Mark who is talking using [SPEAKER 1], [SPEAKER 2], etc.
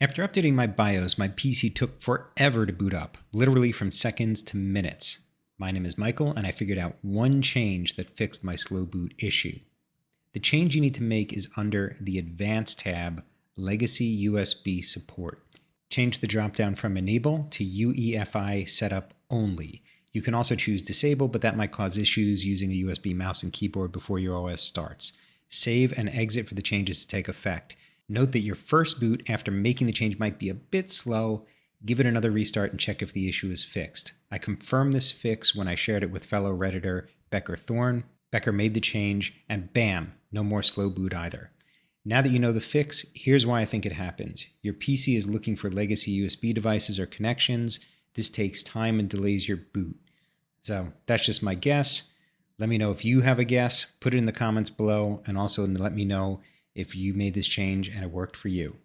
[SPEAKER 1] After updating my BIOS, my PC took forever to boot up, literally from seconds to minutes. My name is Michael, and I figured out one change that fixed my slow boot issue. The change you need to make is under the Advanced tab, Legacy USB Support. Change the dropdown from Enable to UEFI Setup Only. You can also choose Disable, but that might cause issues using a USB mouse and keyboard before your OS starts. Save and exit for the changes to take effect. Note that your first boot after making the change might be a bit slow. Give it another restart and check if the issue is fixed. I confirmed this fix when I shared it with fellow Redditor BeckerThorne. Becker made the change, and bam, no more slow boot either. Now that you know the fix, here's why I think it happens. Your PC is looking for legacy USB devices or connections. This takes time and delays your boot. So that's just my guess. Let me know if you have a guess. Put it in the comments below, and also let me know if you made this change and it worked for you.